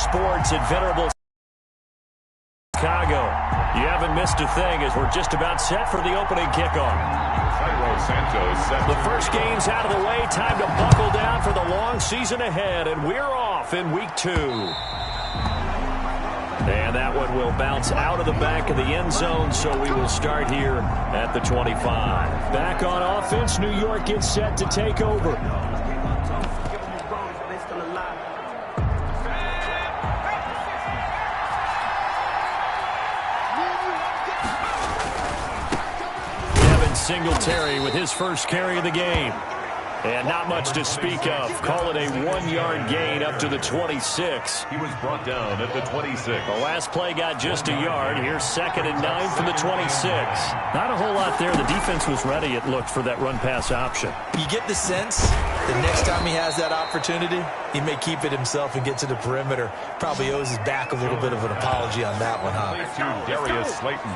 sports at venerable Chicago. You haven't missed a thing as we're just about set for the opening kickoff. The first game's out of the way. Time to buckle down for the long season ahead, and we're off in week 2. And that one will bounce out of the back of the end zone, so we will start here at the 25. Back on offense, New York gets set to take over. Singletary with his first carry of the game. And not much to speak of. Call it a 1-yard gain up to the 26. He was brought down at the 26. The last play got just a yard. Here's 2nd and 9 from the 26. Not a whole lot there. The defense was ready, it looked, for that run-pass option. You get the sense that next time he has that opportunity, he may keep it himself and get to the perimeter. Probably owes his back a little bit of an apology on that one, huh? Darius Slayton.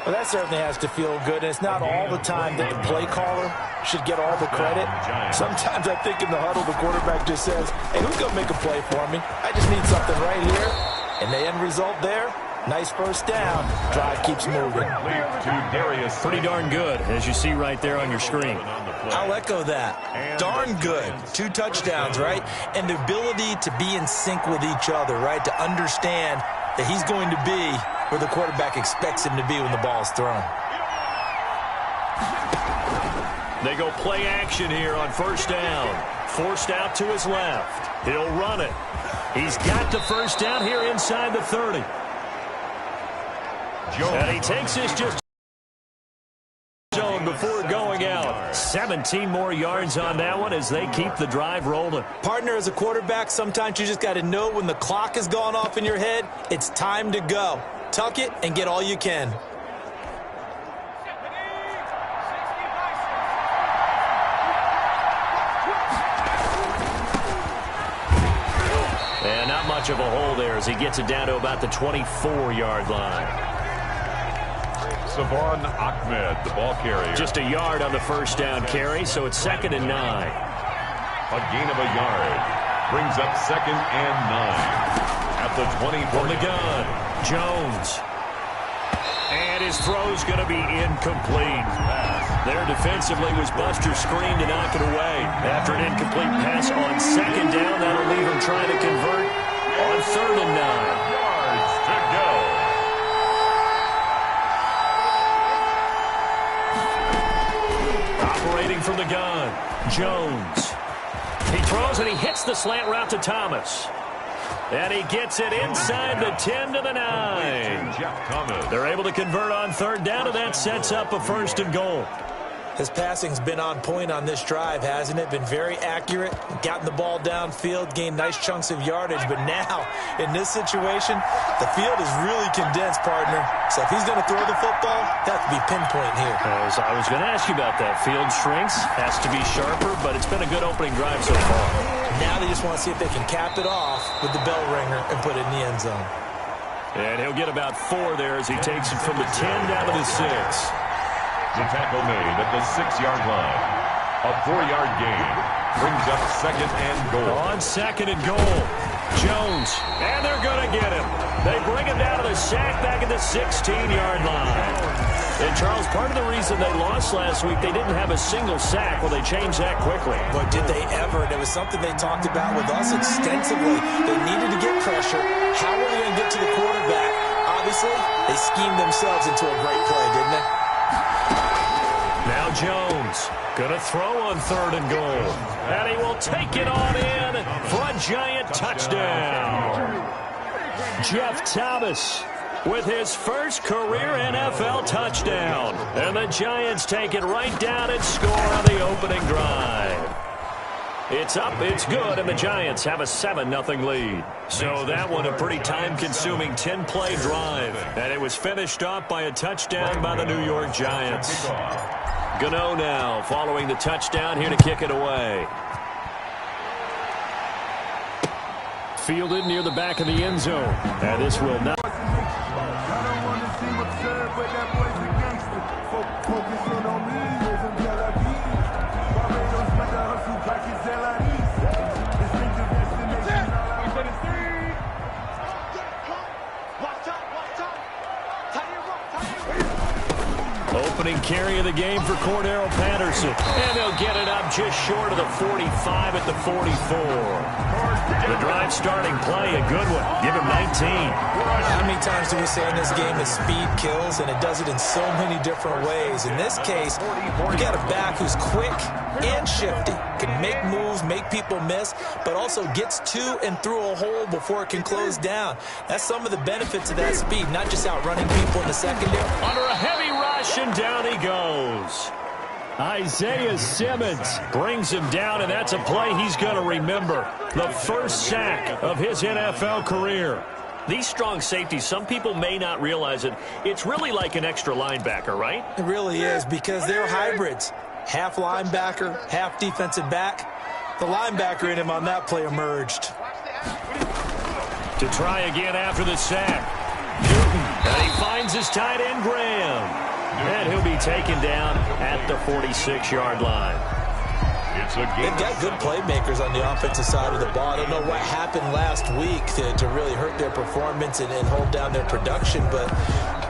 Well, that certainly has to feel good. And it's not all the time that the play caller should get all the credit. Sometimes I think in the huddle, the quarterback just says, hey, who's going to make a play for me? I just need something right here. And the end result there, nice first down. Drive keeps moving. Pretty darn good, as you see right there on your screen. I'll echo that. Darn good. 2 touchdowns, right? And the ability to be in sync with each other, right? To understand that he's going to be where the quarterback expects him to be when the ball is thrown. They go play action here on first down. Forced out to his left. He'll run it. He's got the first down here inside the 30. And he takes this just zone before going out. 17 more yards on that one as they keep the drive rolling. Partner, as a quarterback, sometimes you just got to know when the clock has gone off in your head, it's time to go. Tuck it and get all you can. And not much of a hole there as he gets it down to about the 24-yard line. Savon Ahmed, the ball carrier. Just a yard on the first down carry, so it's 2nd and 9. A gain of a yard. Brings up 2nd and 9. At the 20. From the gun, Jones. And his throw's going to be incomplete. There defensively was Buster screen to knock it away. After an incomplete pass on 2nd down, that'll leave him trying to convert on 3rd and 9. Yards to go. Operating from the gun, Jones. He throws and he hits the slant route to Thomas. And he gets it inside the 10 to the 9. They're able to convert on 3rd down, and that sets up a 1st and goal. His passing's been on point on this drive, hasn't it? Been very accurate, gotten the ball downfield, gained nice chunks of yardage. But now, in this situation, the field is really condensed, partner. So if he's going to throw the football, that has to be pinpoint here. As I was going to ask you about that. Field shrinks, has to be sharper, but it's been a good opening drive so far. Now they just want to see if they can cap it off with the bell ringer and put it in the end zone. And he'll get about 4 there as he takes it from the 10 down to the 6. The tackle made at the 6-yard line. A 4-yard gain. Brings up 2nd and goal. On 2nd and goal, Jones. And they're going to get him. They bring him down to the sack back at the 16-yard line. And, Charles, part of the reason they lost last week, they didn't have a single sack. Well, they changed that quickly. But did they ever? And it was something they talked about with us extensively. They needed to get pressure. How were they going to get to the quarterback? Obviously, they schemed themselves into a great play, didn't they? Now Jones going to throw on 3rd and goal. And he will take it on in for a giant touchdown. Jeff Thomas with his first career NFL touchdown. And the Giants take it right down and score on the opening drive. It's up, it's good, and the Giants have a 7-0 lead. So that one a pretty time-consuming 10-play drive. And it was finished off by a touchdown by the New York Giants. Gano now following the touchdown here to kick it away. Fielded near the back of the end zone. And this will not. of the game for Cordero Patterson. And they'll get it up just short of the 45 at the 44. The drive starting play, a good one. Give him 19. How many times do we say in this game that speed kills, and it does it in so many different ways? In this case, we got a back who's quick and shifty, can make moves, make people miss, but also gets to and through a hole before it can close down. That's some of the benefits of that speed, not just outrunning people in the secondary. Under a heavy rush, and down he goes. Isaiah Simmons brings him down, and that's a play he's going to remember. The first sack of his NFL career. These strong safeties, some people may not realize it. It's really like an extra linebacker, right? It really is, because they're hybrids. Half linebacker, half defensive back. The linebacker in him on that play emerged. To try again after the sack. Newton, and he finds his tight end, Graham. And he'll be taken down at the 46-yard line. They've got good playmakers on the offensive side of the ball. I don't know what happened last week to really hurt their performance and hold down their production, but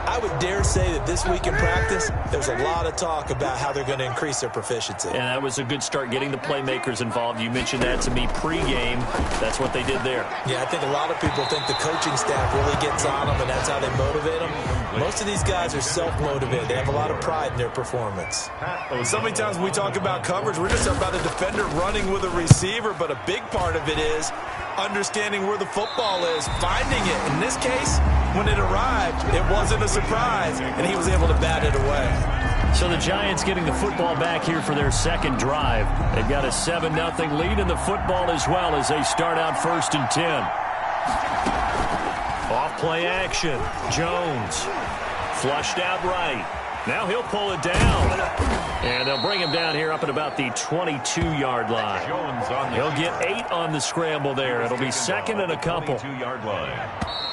I would dare say that this week in practice, there's a lot of talk about how they're going to increase their proficiency. And that was a good start, getting the playmakers involved. You mentioned that to me pregame. That's what they did there. Yeah, I think a lot of people think the coaching staff really gets on them, and that's how they motivate them. Most of these guys are self-motivated. They have a lot of pride in their performance. So many times when we talk about coverage, we're just about a defender running with a receiver, but a big part of it is understanding where the football is, finding it. In this case, when it arrived, it wasn't a surprise, and he was able to bat it away. So the Giants getting the football back here for their second drive. They've got a 7-0 lead in the football as well as they start out 1st and 10. Off play action. Jones flushed out right. Now he'll pull it down. And they'll bring him down here up at about the 22-yard line. He'll get 8 on the scramble there. It'll be 2nd and a couple. 22-yard line.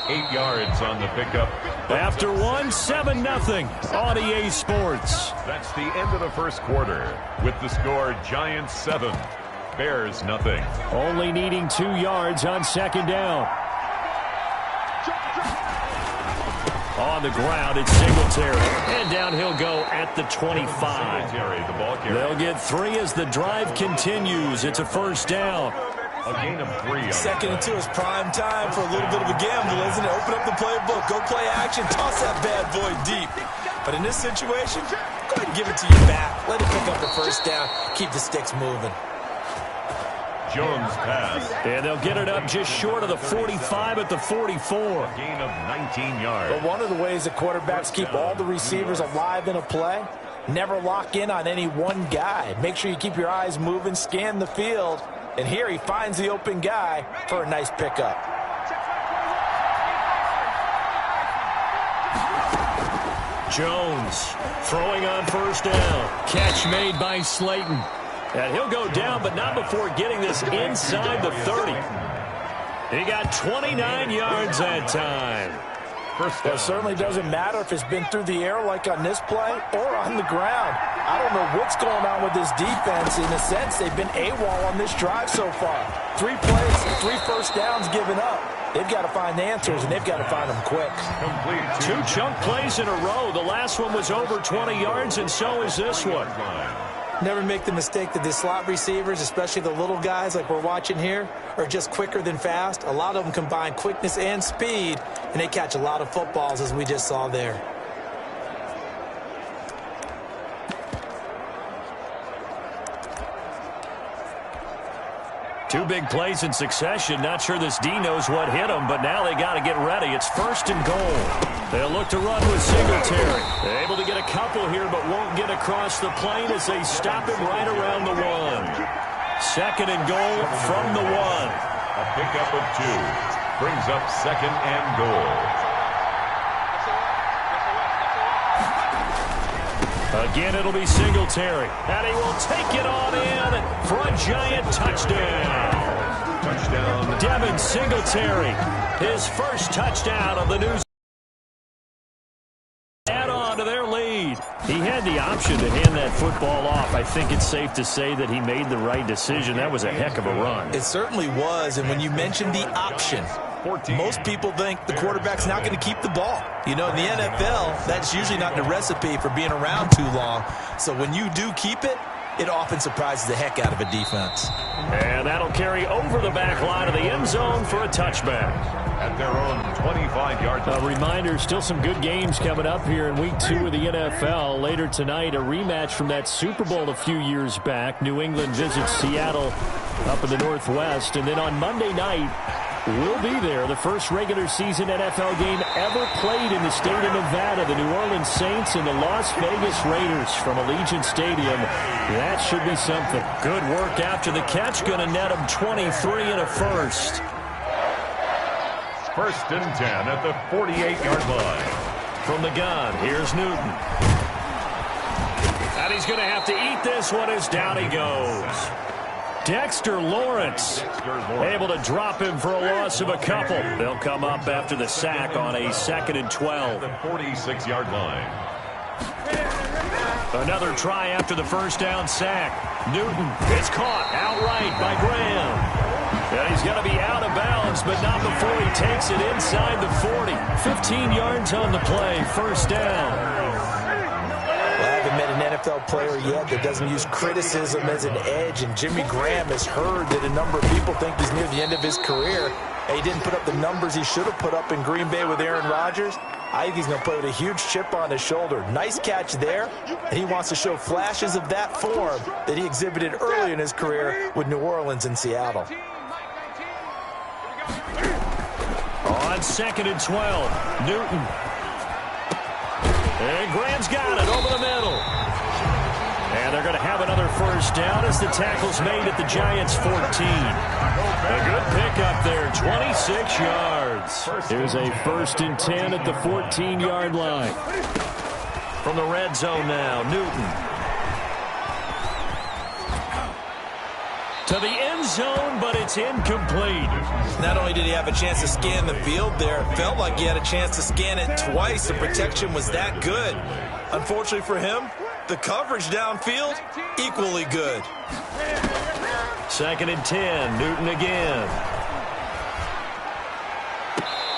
8 yards on the pickup. After 7-0 on EA Sports. That's the end of the first quarter with the score Giants 7, Bears nothing. Only needing 2 yards on 2nd down. On the ground, it's Singletary. And down he'll go at the 25. They'll get 3 as the drive continues. It's a 1st down. A gain of 3. 2nd and 2 is prime time for a little bit of a gamble, isn't it? Open up the playbook, go play action, toss that bad boy deep. But in this situation, go ahead and give it to your back. Let it pick up the 1st down. Keep the sticks moving. Jones pass. And they'll get it up just short of the 45 at the 44. A gain of 19 yards. But one of the ways that quarterbacks keep all the receivers alive in a play, never lock in on any one guy. Make sure you keep your eyes moving, scan the field. And here he finds the open guy for a nice pickup. Jones throwing on 1st down. Catch made by Slayton. And he'll go down, but not before getting this inside the 30. He got 29 yards that time. Well, it certainly doesn't matter if it's been through the air like on this play or on the ground. I don't know what's going on with this defense. In a sense, they've been AWOL on this drive so far. 3 plays, 3 1st downs given up. They've got to find answers, and they've got to find them quick. 2 chunk plays in a row. The last one was over 20 yards, and so is this one. Never make the mistake that the slot receivers, especially the little guys like we're watching here, are just quicker than fast. A lot of them combine quickness and speed, and they catch a lot of footballs, as we just saw there. Two big plays in succession. Not sure this D knows what hit him, but now they got to get ready. It's 1st and goal. They'll look to run with Singletary. They're able to get a couple here, but won't get across the plane as they stop him right around the 1. 2nd and goal from the 1. A pickup of 2 brings up 2nd and goal. Again, it'll be Singletary. And he will take it on in for a Giant touchdown. Touchdown. Devin Singletary, his first touchdown of the new season. Add on to their lead. He had the option to hand that football off. I think it's safe to say that he made the right decision. That was a heck of a run. It certainly was, and when you mentioned the option, 14. Most people think the quarterback's not going to keep the ball. You know, in the NFL, that's usually not the recipe for being around too long. So when you do keep it, it often surprises the heck out of a defense. And that'll carry over the back line of the end zone for a touchback. At their own 25-yard line. A reminder, still some good games coming up here in Week 2 of the NFL. Later tonight, a rematch from that Super Bowl a few years back. New England visits Seattle up in the Northwest. And then on Monday night, we'll be there. The first regular season NFL game ever played in the state of Nevada. The New Orleans Saints and the Las Vegas Raiders from Allegiant Stadium. That should be something. Good work after the catch. Going to net him 23 and a first. First and 10 at the 48-yard line. From the gun, here's Newton. And he's going to have to eat this one as down he goes. Dexter Lawrence able to drop him for a loss of a couple. They'll come up after the sack on a 2nd and 12. The 46-yard line. Another try after the first down sack. Newton is caught outright by Graham. And he's going to be out of bounds, but not before he takes it inside the 40. 15 yards on the play, first down. Well, I haven't met an NFL player yet that doesn't use criticism as an edge, and Jimmy Graham has heard that a number of people think he's near the end of his career. He didn't put up the numbers he should have put up in Green Bay with Aaron Rodgers. I think he's going to play with a huge chip on his shoulder. Nice catch there. And he wants to show flashes of that form that he exhibited early in his career with New Orleans and Seattle. On 2nd and 12, Newton. And Graham's got it over the middle. And they're going to have another first down as the tackle's made at the Giants' 14. A good pickup there, 26 yards. Here's a 1st and 10 at the 14-yard line. From the red zone now, Newton. To the end zone, but it's incomplete. Not only did he have a chance to scan the field there, it felt like he had a chance to scan it twice. The protection was that good. Unfortunately for him, the coverage downfield, equally good. 2nd and 10, Newton again.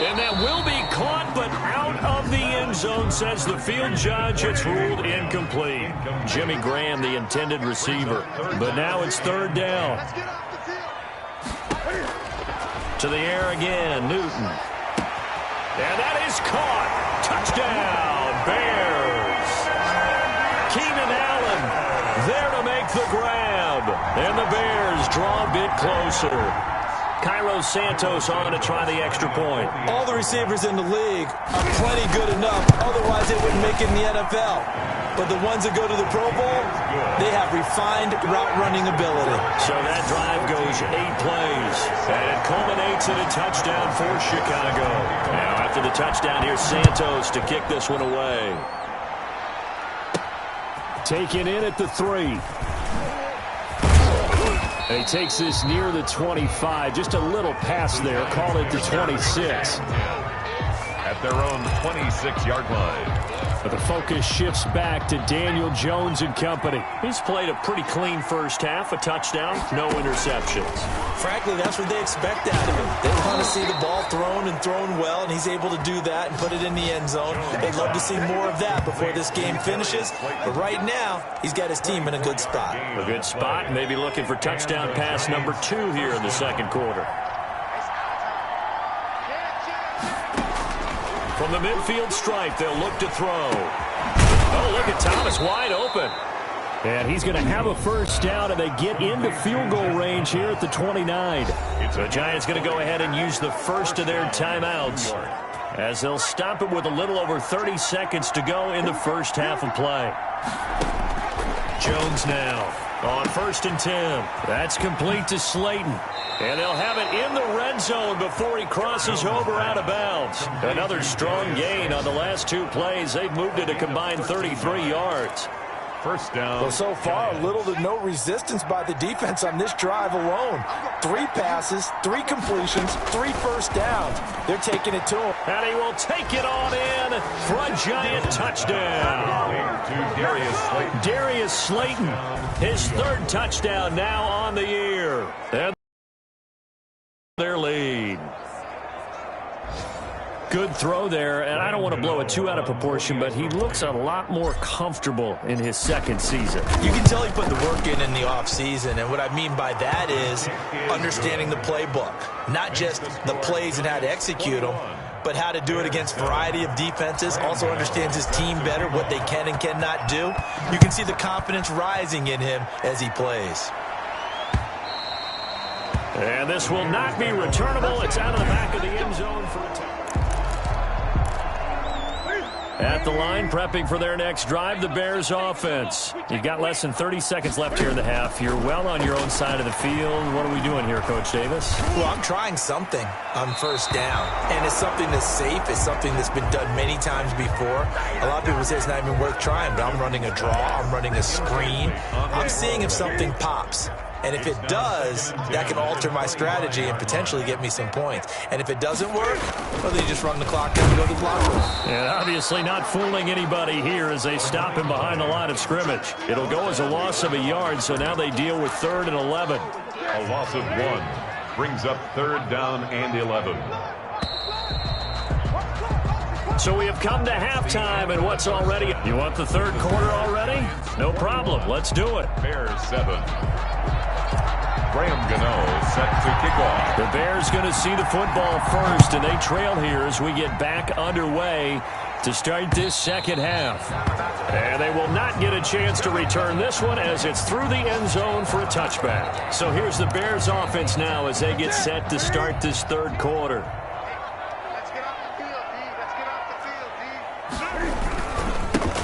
And that will be caught, but out of the end zone, says the field judge. It's ruled incomplete. Jimmy Graham, the intended receiver. But now it's 3rd down. To the air again, Newton. And that is caught. Touchdown, Bears. Keenan Allen there to make the grab. And the Bears draw a bit closer. Cairo Santos on to try the extra point. All the receivers in the league are plenty good enough. Otherwise, they wouldn't make it in the NFL. But the ones that go to the Pro Bowl, they have refined route-running ability. So that drive goes 8 plays. And it culminates in a touchdown for Chicago. Now, after the touchdown, here's Santos to kick this one away. Taken in at the 3. He takes this near the 25. Just a little pass there. Call it the 26. At their own 26-yard line. But the focus shifts back to Daniel Jones and company. He's played a pretty clean first half. A touchdown, no interceptions. Frankly, that's what they expect out of him. They want to see the ball thrown and thrown well, and he's able to do that and put it in the end zone. They'd love to see more of that before this game finishes. But right now, he's got his team in a good spot. A good spot, maybe looking for touchdown pass number 2 here in the 2nd quarter. From the midfield stripe, they'll look to throw. Oh, look at Thomas wide open. And he's going to have a first down, and they get into field goal range here at the 29. So the Giants going to go ahead and use the first of their timeouts as they'll stop it with a little over 30 seconds to go in the first half of play. Jones now on 1st and 10. That's complete to Slayton. And they'll have it in the red zone before he crosses over out of bounds. Another strong gain on the last 2 plays. They've moved it a combined 33 yards. First down. Well, so far, little to no resistance by the defense on this drive alone. 3 passes, 3 completions, 3 first downs. They're taking it to him. And he will take it on in for a Giant touchdown. To Darius Slayton. Darius Slayton, his 3rd touchdown now on the year. And their lead. Good throw there, and I don't want to blow it too out of proportion, but he looks a lot more comfortable in his second season. You can tell he put the work in the offseason, and what I mean by that is understanding the playbook. Not just the plays and how to execute them, but how to do it against a variety of defenses. Also understands his team better, what they can and cannot do. You can see the confidence rising in him as he plays. And this will not be returnable. It's out of the back of the end zone for a touchdown. At the line, prepping for their next drive, the Bears offense. You've got less than 30 seconds left here in the half. You're well on your own side of the field. What are we doing here, Coach Davis? Well, I'm trying something on first down, and it's something that's safe. It's something that's been done many times before. A lot of people say it's not even worth trying, but I'm running a draw. I'm running a screen. I'm seeing if something pops. And if it does, that can alter my strategy and potentially get me some points. And if it doesn't work, well, then you just run the clock down and go to the locker room. And obviously not fooling anybody here as they stop him behind the line of scrimmage. It'll go as a loss of a yard, so now they deal with 3rd and 11. A loss of 1 brings up 3rd down and 11. So we have come to halftime, and what's already? You want the 3rd quarter already? No problem. Let's do it. Bears 7. Graham Gano set to kick off. The Bears going to see the football first, and they trail here as we get back underway to start this second half. And they will not get a chance to return this one as it's through the end zone for a touchback. So here's the Bears offense now as they get set to start this 3rd quarter.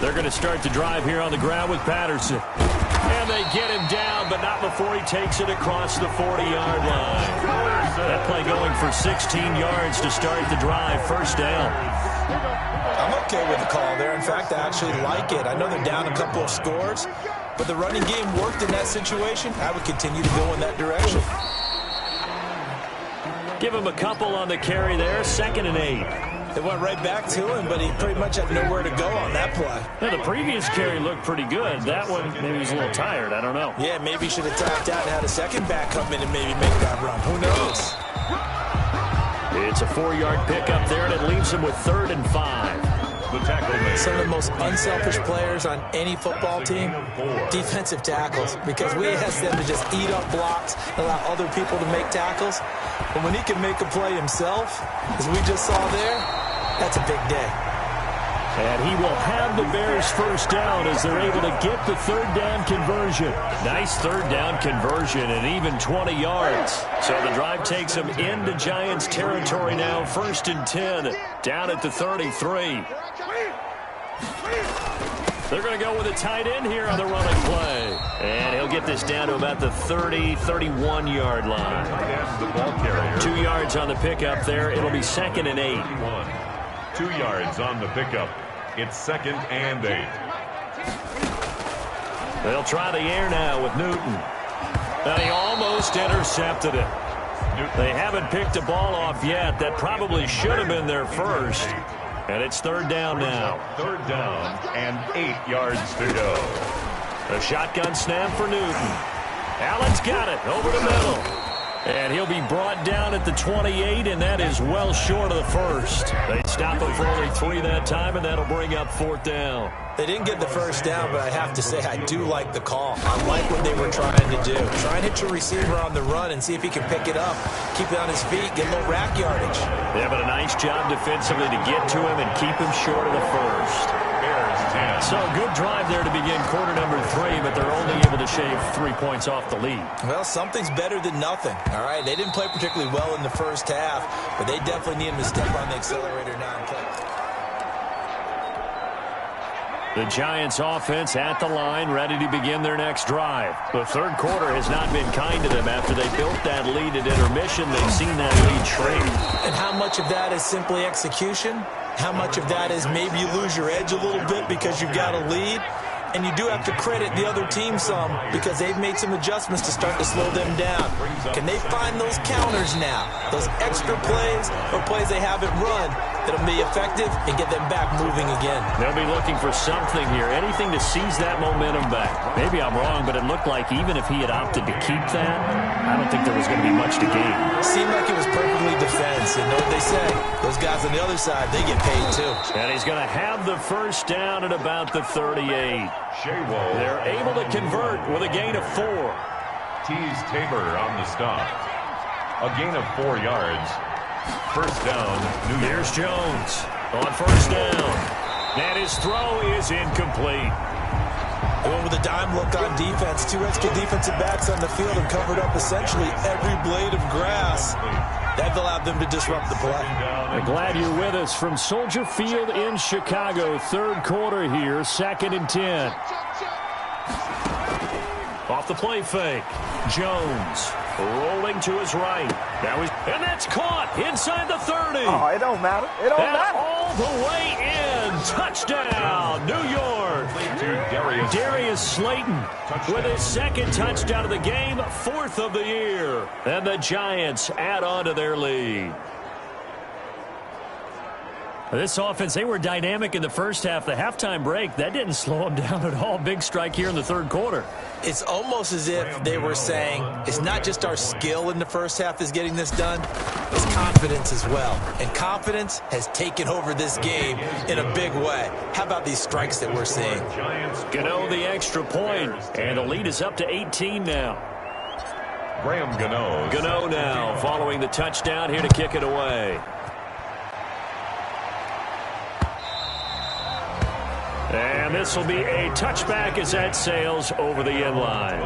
They're going to start the drive here on the ground with Patterson. And they get him down, but not before he takes it across the 40-yard line. That play going for 16 yards to start the drive. First down. I'm okay with the call there. In fact, I actually like it. I know they're down a couple of scores, but the running game worked in that situation. I would continue to go in that direction. Give him a couple on the carry there. 2nd and 8. It went right back to him, but he pretty much had nowhere to go on that play. Yeah, the previous carry looked pretty good. That one, maybe he's a little tired. I don't know. Yeah, maybe he should have tapped out and had a second back come in and maybe make that run. Who knows? It's a 4-yard pickup there, and it leaves him with 3rd and 5. The tackle made. Some of the most unselfish players on any football team, defensive tackles, because we ask them to just eat up blocks, allow other people to make tackles. But when he can make a play himself, as we just saw there, that's a big day. And he will have the Bears first down as they're able to get the 3rd down conversion. Nice 3rd down conversion and even 20 yards. So the drive takes them into Giants territory now. 1st and 10 down at the 33. They're going to go with a tight end here on the running play. And he'll get this down to about the 30, 31-yard line. And the ball carrier. 2 yards on the pickup there. It'll be 2nd and 8. 2 yards on the pickup. It's 2nd and 8. They'll try the air now with Newton. And he almost intercepted it. They haven't picked the ball off yet. That probably should have been their first. And it's 3rd down now. 3rd down and 8 yards to go. A shotgun snap for Newton. Allen's got it over the middle. And he'll be brought down at the 28, and that is well short of the first. They stop him for only 3 that time, and that'll bring up 4th down. They didn't get the first down, but I have to say I do like the call. I like what they were trying to do. Try and hit your receiver on the run and see if he can pick it up, keep it on his feet, get a little rack yardage. Yeah, but a nice job defensively to get to him and keep him short of the first. Bears 10. So good drive there to begin quarter number 3, but they're only able to shave 3 points off the lead. Well, something's better than nothing, all right? They didn't play particularly well in the first half, but they definitely need him to step on the accelerator now and play. The Giants offense at the line, ready to begin their next drive. The 3rd quarter has not been kind to them after they built that lead at intermission. They've seen that lead shrink. And how much of that is simply execution? How much of that is maybe you lose your edge a little bit because you've got a lead? And you do have to credit the other team some because they've made some adjustments to start to slow them down. Can they find those counters now, those extra plays or plays they haven't run that'll be effective and get them back moving again? They'll be looking for something here, anything to seize that momentum back. Maybe I'm wrong, but it looked like even if he had opted to keep that, I don't think there was going to be much to gain. Seemed like it was perfectly defense. And know what they say, those guys on the other side, they get paid too. And he's going to have the first down at about the 38. They're able to convert with a gain of 4. Tease Tabor on the stop. A gain of 4 yards. First down, New York. Here's Jones on first down. And his throw is incomplete. Going with a dime look on defense. 2 extra defensive backs on the field and covered up essentially every blade of grass. That allowed them to disrupt the play. I'm glad you're with us from Soldier Field in Chicago. Third quarter here, 2nd and 10. Off the play fake. Jones rolling to his right. And that's caught inside the 30. Oh, it don't matter. It don't matter. All the way in. Touchdown, New York. Darius Slayton with his 2nd touchdown of the game, 4th of the year. And the Giants add on to their lead. This offense, they were dynamic in the first half. The halftime break, that didn't slow them down at all. Big strike here in the third quarter. It's almost as if they were saying, it's not just our skill in the first half is getting this done, it's confidence as well. And confidence has taken over this game in a big way. How about these strikes that we're seeing? Gano the extra point, and the lead is up to 18 now. Graham Gano. Gano now following the touchdown here to kick it away. And this will be a touchback as that sails over the end line.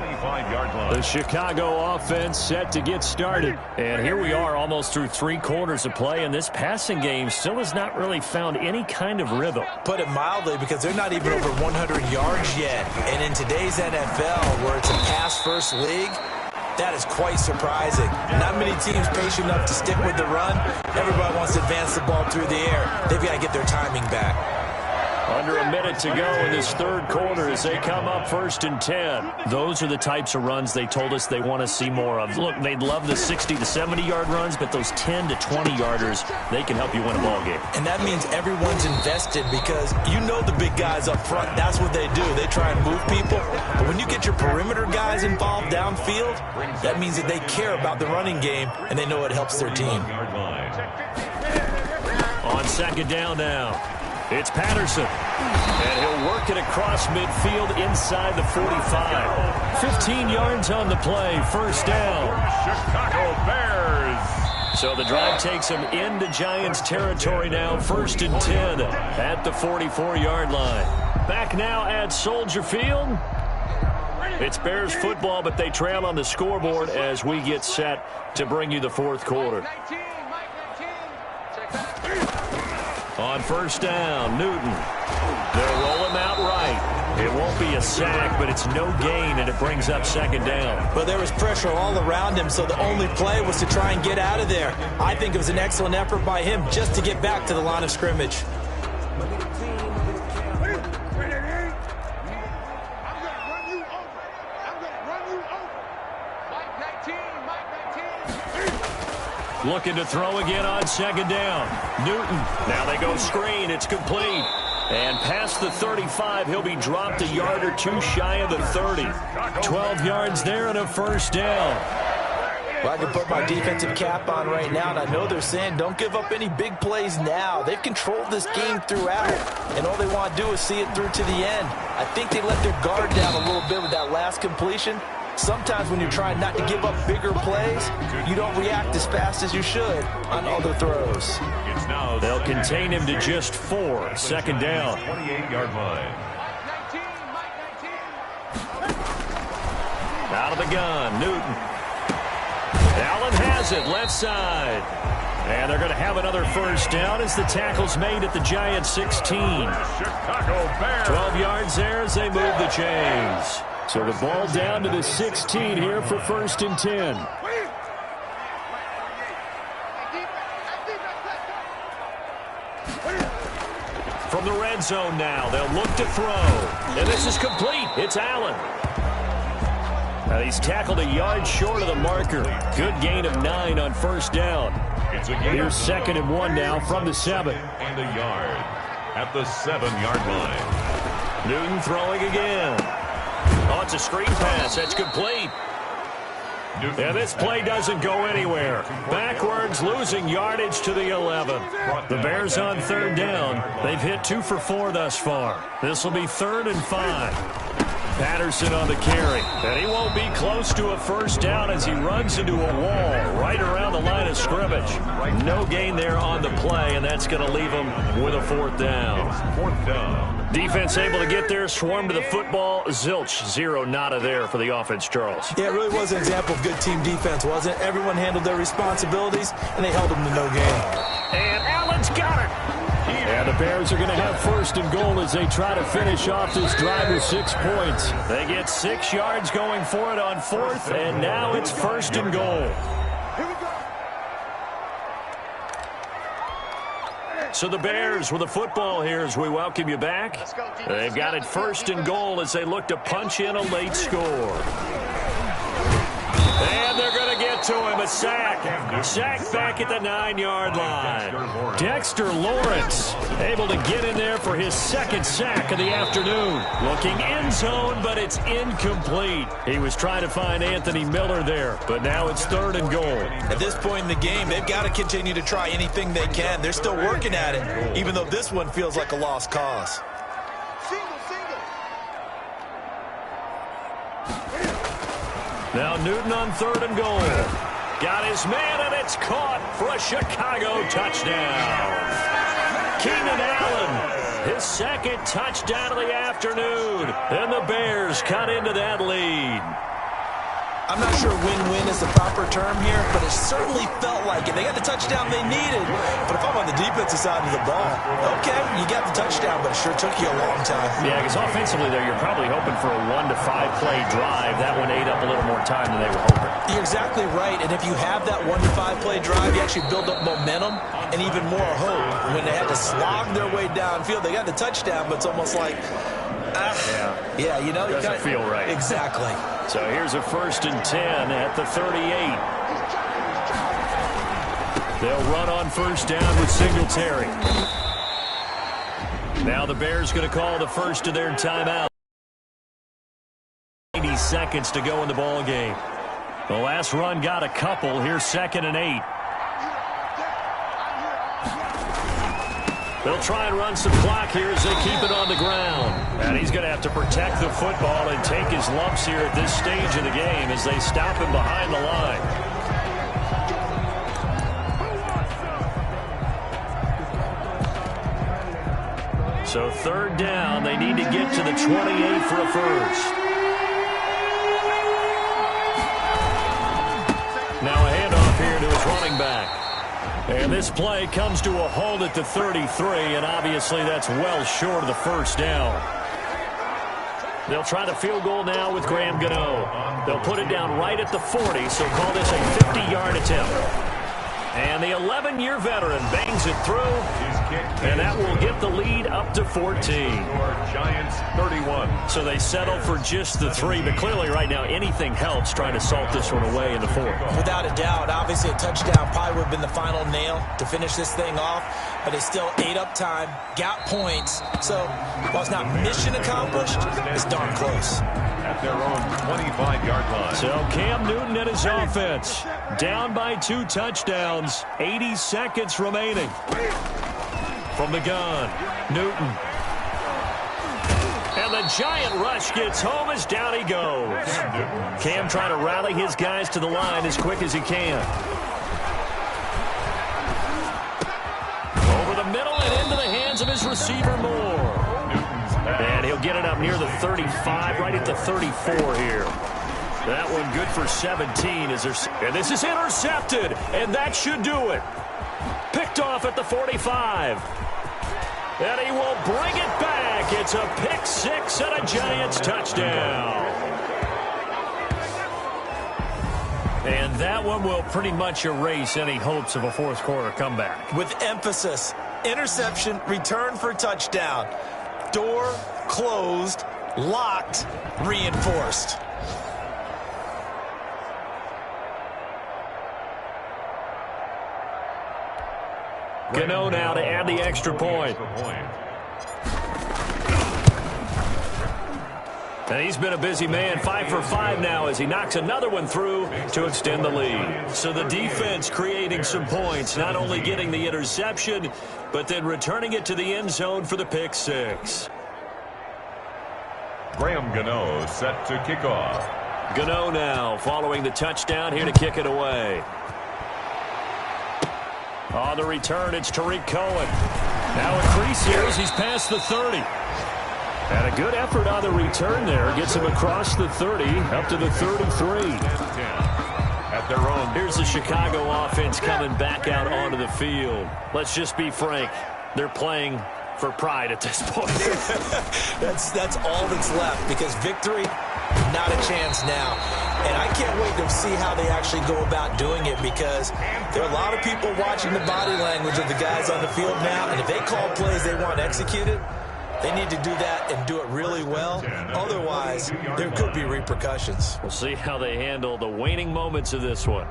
The Chicago offense set to get started. And here we are almost through 3 quarters of play, and this passing game still has not really found any kind of rhythm. Put it mildly, because they're not even over 100 yards yet. And in today's NFL, where it's a pass-first league, that is quite surprising. Not many teams patient enough to stick with the run. Everybody wants to advance the ball through the air. They've got to get their timing back. Under a minute to go in this third quarter as they come up 1st and 10. Those are the types of runs they told us they want to see more of. Look, they'd love the 60 to 70-yard runs, but those 10 to 20-yarders, they can help you win a ball game. And that means everyone's invested because you know the big guys up front, that's what they do. They try and move people. But when you get your perimeter guys involved downfield, that means that they care about the running game and they know it helps their team. On 2nd down now. It's Patterson, and he'll work it across midfield inside the 45. 15 yards on the play, 1st down. Chicago Bears. So the drive takes him into Giants territory now, 1st and 10 at the 44-yard line. Back now at Soldier Field. It's Bears football, but they trail on the scoreboard as we get set to bring you the 4th quarter. On 1st down, Newton. They'll roll him out right. It won't be a sack, but it's no gain, and it brings up 2nd down. But there was pressure all around him, so the only play was to try and get out of there. I think it was an excellent effort by him just to get back to the line of scrimmage. Looking to throw again on 2nd down. Newton. Now they go screen. It's complete. And past the 35, he'll be dropped a yard or 2 shy of the 30. 12 yards there and a 1st down. Well, I can put my defensive cap on right now, and I know they're saying don't give up any big plays now. They've controlled this game throughout, and all they want to do is see it through to the end. I think they let their guard down a little bit with that last completion. Sometimes when you're trying not to give up bigger plays, you don't react as fast as you should on other throws. They'll contain him to just 4. 2nd down. 28-yard line. Out of the gun, Newton. Allen has it, left side. And they're going to have another 1st down as the tackle's made at the Giants 16. Chicago Bears. 12 yards there as they move the chains. So the ball down to the 16 here for 1st and 10. from the red zone now. They'll look to throw. And this is complete. It's Allen. He's tackled a yard short of the marker. Good gain of 9 on first down. Here's 2nd and 1 now from the 7. And a yard at the 7-yard line. Newton throwing again. Oh, it's a screen pass. That's complete. And this play doesn't go anywhere. Backwards, losing yardage to the 11. The Bears on 3rd down. They've hit 2 for 4 thus far. This will be 3rd and 5. Patterson on the carry. And he won't be close to a first down as he runs into a wall right around the line of scrimmage. No gain there on the play, and that's going to leave him with a 4th down. 4th down. Defense able to get there, swarm to the football. Zilch, 0 nada there for the offense, Charles. Yeah, it really was an example of good team defense, wasn't it? Everyone handled their responsibilities, and they held them to no gain. And Allen's got it. And the Bears are going to have 1st and goal as they try to finish off this drive with 6 points. They get 6 yards going for it on 4th, and now it's 1st and goal. So the Bears with the football here as we welcome you back. They've got it 1st and goal as they look to punch in a late score. And they're going to get to him. A sack. Sack back at the 9-yard line. Dexter Lawrence able to get in there for his 2nd sack of the afternoon. Looking end zone, but it's incomplete. He was trying to find Anthony Miller there, but now it's 3rd and goal. At this point in the game, they've got to continue to try anything they can. They're still working at it, even though this one feels like a lost cause. Now Newton on 3rd and goal. Got his man, and it's caught for a Chicago touchdown. Keenan Allen, his 2nd touchdown of the afternoon. And the Bears cut into that lead. I'm not sure win-win is the proper term here, but it certainly felt like it. They got the touchdown they needed, but if I'm on the defensive side of the ball, okay, you got the touchdown, but it sure took you a long time. Yeah, because offensively there, you're probably hoping for a 1 to 5 play drive. That one ate up a little more time than they were hoping. You're exactly right, and if you have that 1 to 5 play drive, you actually build up momentum and even more hope. When they had to slog their way downfield, they got the touchdown, but it's almost like, yeah, you know, doesn't feel right. Exactly. So here's a 1st and 10 at the 38. They'll run on 1st down with Singletary. Now the Bears going to call the first of their timeout. 90 seconds to go in the ball game. The last run got a couple. Here's 2nd and 8. They'll try and run some clock here as they keep it on the ground. And he's going to have to protect the football and take his lumps here at this stage of the game as they stop him behind the line. So 3rd down, they need to get to the 28 for a first. Now a handoff here to his running back. And this play comes to a halt at the 33, and obviously that's well short of the first down. They'll try the field goal now with Graham Gano. They'll put it down right at the 40, so call this a 50-yard attempt. And the 11-year veteran bangs it through, and that will get the lead up to 14. Giants 31. So they settle for just the 3, but clearly right now anything helps trying to salt this one away in the 4th. Without a doubt, obviously a touchdown probably would have been the final nail to finish this thing off, but they still ate up time, got points. So while it's not mission accomplished, it's darn close. At their own 25-yard line. So Cam Newton and his offense down by 2 touchdowns. 80 seconds remaining. From the gun, Newton. And the giant rush gets home as down he goes. Cam trying to rally his guys to the line as quick as he can. Over the middle and into the hands of his receiver Moore. And he'll get it up near the 35, right at the 34 here. That one good for 17. And this is intercepted, and that should do it. Picked off at the 45. And he will bring it back. It's a pick 6 and a Giants touchdown. And that one will pretty much erase any hopes of a fourth quarter comeback. With emphasis, Interception, return for touchdown. Door closed, locked, reinforced. Gano now to add the extra point. And he's been a busy man, 5 for 5 now as he knocks another one through to extend the lead. So the defense creating some points, not only getting the interception, but then returning it to the end zone for the pick six. Graham Gano set to kick off. Gano now following the touchdown here to kick it away. On the return, it's Tariq Cohen. Now increases, he's past the 30. And a good effort on the return there. Gets him across the 30, up to the 33. At their own. Here's the Chicago offense coming back out onto the field. Let's just be frank. They're playing for pride at this point. That's all that's left, because victory, not a chance now. And I can't wait to see how they actually go about doing it, because there are a lot of people watching the body language of the guys on the field now, and if they call plays they want executed, they need to do that and do it really well. Otherwise, there could be repercussions. We'll see how they handle the waning moments of this one.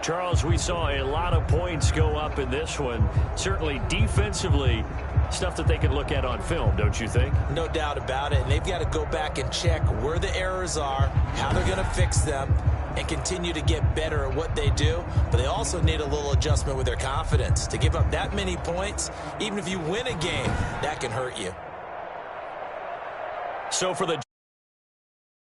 Charles, we saw a lot of points go up in this one. Certainly defensively, stuff that they can look at on film, don't you think? No doubt about it. And they've got to go back and check where the errors are, how they're going to fix them, and continue to get better at what they do. But they also need a little adjustment with their confidence. To give up that many points, even if you win a game, that can hurt you. So for the